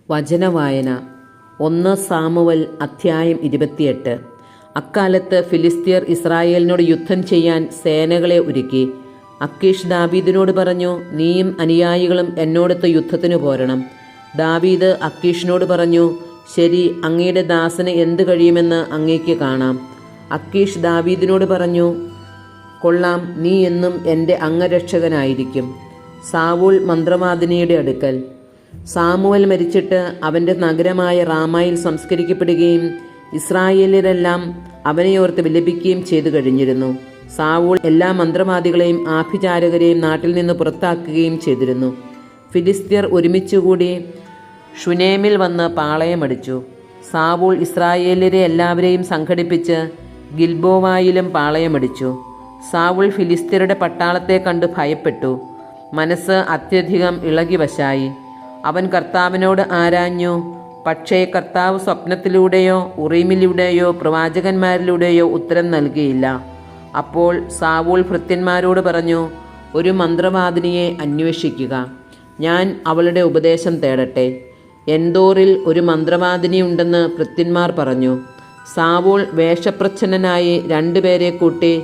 വചനവായന 1 Samuel അധ്യായം 28. അക്കാലത്ത് ഫിലിസ്ത്യർ ഇസ്രായേലിനോട് യുദ്ധം ചെയ്യാൻ സേനകളെ ഒരുക്കി. അക്കീഷ് ദാവീദിനോട് പറഞ്ഞു, നീയും അനുയായികളും എന്നോടൊത്ത് യുദ്ധത്തിന് പോരണം. ദാവീദ് അക്കീഷിനോട് പറഞ്ഞു, ശരി, അങ്ങയുടെ ദാസന് എന്ത് കഴിയുമെന്ന് അങ്ങേക്ക് കാണാം. അക്കീഷ് ദാവീദിനോട് പറഞ്ഞു, കൊള്ളാം, നീ എന്നും എൻ്റെ അംഗരക്ഷകനായിരിക്കും. സാവൂൾ മന്ത്രവാദിനിയുടെ അടുക്കൽ. സാമുവൽ മരിച്ചിട്ട് അവൻ്റെ നഗരമായ റാമായിൽ സംസ്കരിക്കപ്പെടുകയും ഇസ്രായേല്യരെല്ലാം അവനെയോർത്ത് വിലപിക്കുകയും ചെയ്തു കഴിഞ്ഞിരുന്നു. സാവൂൾ എല്ലാ മന്ത്രവാദികളെയും ആഭിചാരകരെയും നാട്ടിൽ നിന്ന് പുറത്താക്കുകയും ചെയ്തിരുന്നു. ഫിലിസ്ത്യർ ഒരുമിച്ചുകൂടി ഷുനേമിൽ വന്ന് പാളയമടിച്ചു. സാവൂൾ ഇസ്രായേല്യരെ എല്ലാവരെയും സംഘടിപ്പിച്ച് ഗിൽബോവായിലും പാളയമടിച്ചു. സാവൂൾ ഫിലിസ്ത്യരുടെ പട്ടാളത്തെ കണ്ട് ഭയപ്പെട്ടു. മനസ്സ് അത്യധികം ഇളകിവശായി. അവൻ കർത്താവിനോട് ആരാഞ്ഞു. പക്ഷേ കർത്താവ് സ്വപ്നത്തിലൂടെയോ ഉറീമിലൂടെയോ പ്രവാചകന്മാരിലൂടെയോ ഉത്തരം നൽകിയില്ല. അപ്പോൾ സാവൂൾ ഭൃത്യന്മാരോട് പറഞ്ഞു, ഒരു മന്ത്രവാദിനിയെ അന്വേഷിക്കുക. ഞാൻ അവളുടെ ഉപദേശം തേടട്ടെ. എൻദോറിൽ ഒരു മന്ത്രവാദിനിയുണ്ടെന്ന് ഭൃത്യന്മാർ പറഞ്ഞു. സാവൂൾ വേഷപ്രച്ഛന്നനായി 2 പേരെ കൂട്ടി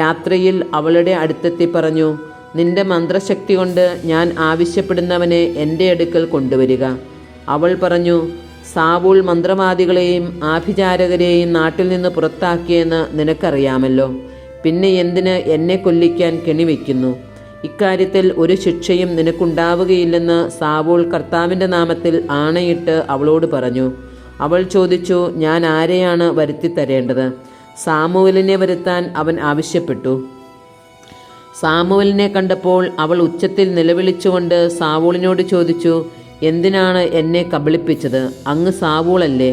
രാത്രിയിൽ അവളുടെ അടുത്തെത്തി പറഞ്ഞു, നിന്റെ മന്ത്രശക്തി കൊണ്ട് ഞാൻ ആവശ്യപ്പെടുന്നവനെ എൻ്റെ അടുക്കൽ കൊണ്ടുവരിക. അവൾ പറഞ്ഞു, സാവൂൾ മന്ത്രവാദികളെയും ആഭിചാരകരെയും നാട്ടിൽ നിന്ന് പുറത്താക്കിയെന്ന് നിനക്കറിയാമല്ലോ. പിന്നെ എന്തിന് എന്നെ കൊല്ലിക്കാൻ കെണിവെക്കുന്നു? ഇക്കാര്യത്തിൽ ഒരു ശിക്ഷയും നിനക്കുണ്ടാവുകയില്ലെന്ന് സാവൂൾ കർത്താവിൻ്റെ നാമത്തിൽ ആണയിട്ട് അവളോട് പറഞ്ഞു. അവൾ ചോദിച്ചു, ഞാൻ ആരെയാണ് വരുത്തിത്തരേണ്ടത്? സാമുവലിനെ വരുത്താൻ അവൻ ആവശ്യപ്പെട്ടു. സാമുവലിനെ കണ്ടപ്പോൾ അവൾ ഉച്ചത്തിൽ നിലവിളിച്ചുകൊണ്ട് സാവൂളിനോട് ചോദിച്ചു, എന്തിനാണ് എന്നെ കബളിപ്പിച്ചത്? അങ്ങ് സാവൂളല്ലേ?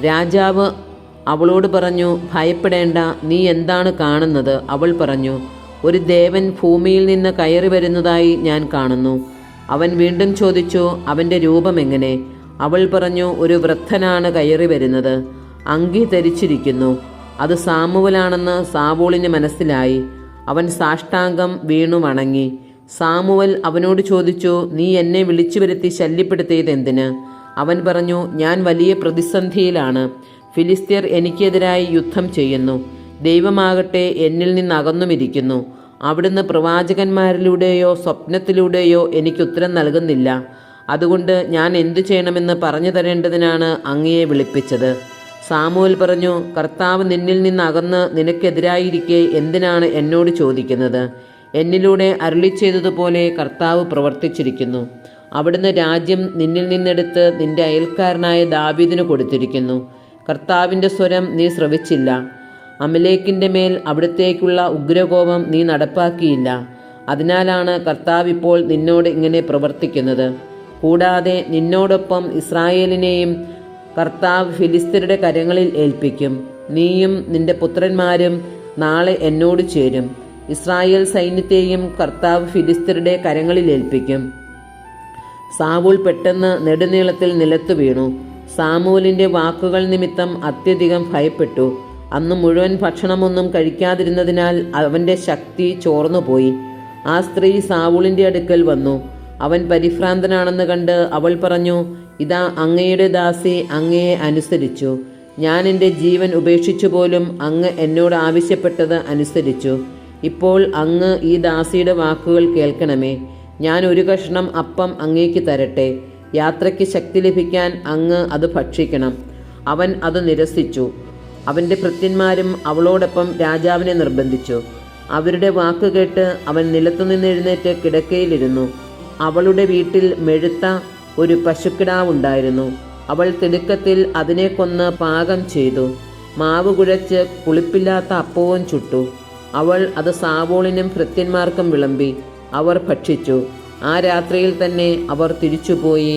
രാജാവ് അവളോട് പറഞ്ഞു, ഭയപ്പെടേണ്ട, നീ എന്താണ് കാണുന്നത്? അവൾ പറഞ്ഞു, ഒരു ദേവൻ ഭൂമിയിൽ നിന്ന് കയറി വരുന്നതായി ഞാൻ കാണുന്നു. അവൻ വീണ്ടും ചോദിച്ചു, അവൻ്റെ രൂപം എങ്ങനെ? അവൾ പറഞ്ഞു, ഒരു വൃദ്ധനാണ് കയറി വരുന്നത്. അങ്കി ധരിച്ചിരിക്കുന്നു. അത് സാമുവലാണെന്ന് സാവൂളിന് മനസ്സിലായി. അവൻ സാഷ്ടാംഗം വീണു വണങ്ങി. സാമുവൽ അവനോട് ചോദിച്ചു, നീ എന്നെ വിളിച്ചു വരുത്തി ശല്യപ്പെടുത്തിയത് എന്തിന്? അവൻ പറഞ്ഞു, ഞാൻ വലിയ പ്രതിസന്ധിയിലാണ്. ഫിലിസ്ത്യർ എനിക്കെതിരായി യുദ്ധം ചെയ്യുന്നു. ദൈവമാകട്ടെ എന്നിൽ നിന്ന് അകന്നുമിരിക്കുന്നു. അവിടുന്ന് പ്രവാചകന്മാരിലൂടെയോ സ്വപ്നത്തിലൂടെയോ എനിക്ക് ഉത്തരം നൽകുന്നില്ല. അതുകൊണ്ട് ഞാൻ എന്തു ചെയ്യണമെന്ന് പറഞ്ഞു തരേണ്ടതിനാണ് അങ്ങയെ വിളിപ്പിച്ചത്. സാമുവൽ പറഞ്ഞു, കർത്താവ് നിന്നിൽ നിന്ന് അകന്ന് നിനക്കെതിരായിരിക്കെ എന്തിനാണ് എന്നോട് ചോദിക്കുന്നത്? എന്നിലൂടെ അരുളി ചെയ്തതുപോലെ കർത്താവ് പ്രവർത്തിച്ചിരിക്കുന്നു. അവിടുന്ന് രാജ്യം നിന്നിൽ നിന്നെടുത്ത് നിന്റെ അയൽക്കാരനായ ദാവീദിന് കൊടുത്തിരിക്കുന്നു. കർത്താവിൻ്റെ സ്വരം നീ ശ്രവിച്ചില്ല. അമലേക്കിൻ്റെ മേൽ അവിടത്തേക്കുള്ള ഉഗ്രകോപം നീ നടപ്പാക്കിയില്ല. അതിനാലാണ് കർത്താവ് ഇപ്പോൾ നിന്നോട് ഇങ്ങനെ പ്രവർത്തിക്കുന്നത്. കൂടാതെ നിന്നോടൊപ്പം ഇസ്രായേലിനെയും കർത്താവ് ഫിലിസ്ത്യരുടെ കരങ്ങളിൽ ഏൽപ്പിക്കും. നീയും നിന്റെ പുത്രന്മാരും നാളെ എന്നോട് ചേരും. ഇസ്രായേൽ സൈന്യത്തെയും കർത്താവ് ഫിലിസ്ത്യരുടെ കരങ്ങളിൽ ഏൽപ്പിക്കും. സാവൂൾ പെട്ടെന്ന് നെടുനീളത്തിൽ നിലത്തു വീണു. സാമുവലിൻ്റെ വാക്കുകൾ നിമിത്തം അത്യധികം ഭയപ്പെട്ടു. അന്ന് മുഴുവൻ ഭക്ഷണമൊന്നും കഴിക്കാതിരുന്നതിനാൽ അവൻ്റെ ശക്തി ചോർന്നുപോയി. ആ സ്ത്രീ സാവൂളിൻ്റെ അടുക്കൽ വന്നു. അവൻ പരിഭ്രാന്തനാണെന്ന് കണ്ട് അവൾ പറഞ്ഞു, ഇതാ അങ്ങയുടെ ദാസി അങ്ങയെ അനുസരിച്ചു. ഞാൻ എൻ്റെ ജീവൻ ഉപേക്ഷിച്ചു പോലും അങ്ങ് എന്നോട് ആവശ്യപ്പെട്ടത് അനുസരിച്ചു. ഇപ്പോൾ അങ്ങ് ഈ ദാസിയുടെ വാക്കുകൾ കേൾക്കണമേ. ഞാൻ ഒരു കഷ്ണം അപ്പം അങ്ങേക്ക് തരട്ടെ. യാത്രയ്ക്ക് ശക്തി ലഭിക്കാൻ അങ്ങ് അത് ഭക്ഷിക്കണം. അവൻ അത് നിരസിച്ചു. അവൻ്റെ ഭൃത്യന്മാരും അവളോടൊപ്പം രാജാവിനെ നിർബന്ധിച്ചു. അവരുടെ വാക്ക് കേട്ട് അവൻ നിലത്തുനിന്ന് എഴുന്നേറ്റ് കിടക്കയിലിരുന്നു. അവളുടെ വീട്ടിൽ മെഴുത്ത ഒരു പശുക്കിടാവുണ്ടായിരുന്നു. അവൾ തിടുക്കത്തിൽ അതിനെ കൊന്ന് പാകം ചെയ്തു. മാവ് കുഴച്ച് പുളിപ്പില്ലാത്ത അപ്പവും ചുട്ടു. അവൾ അത് സാവൂളിനും ഭൃത്യന്മാർക്കും വിളമ്പി. അവർ ഭക്ഷിച്ചു. ആ രാത്രിയിൽ തന്നെ അവർ തിരിച്ചുപോയി.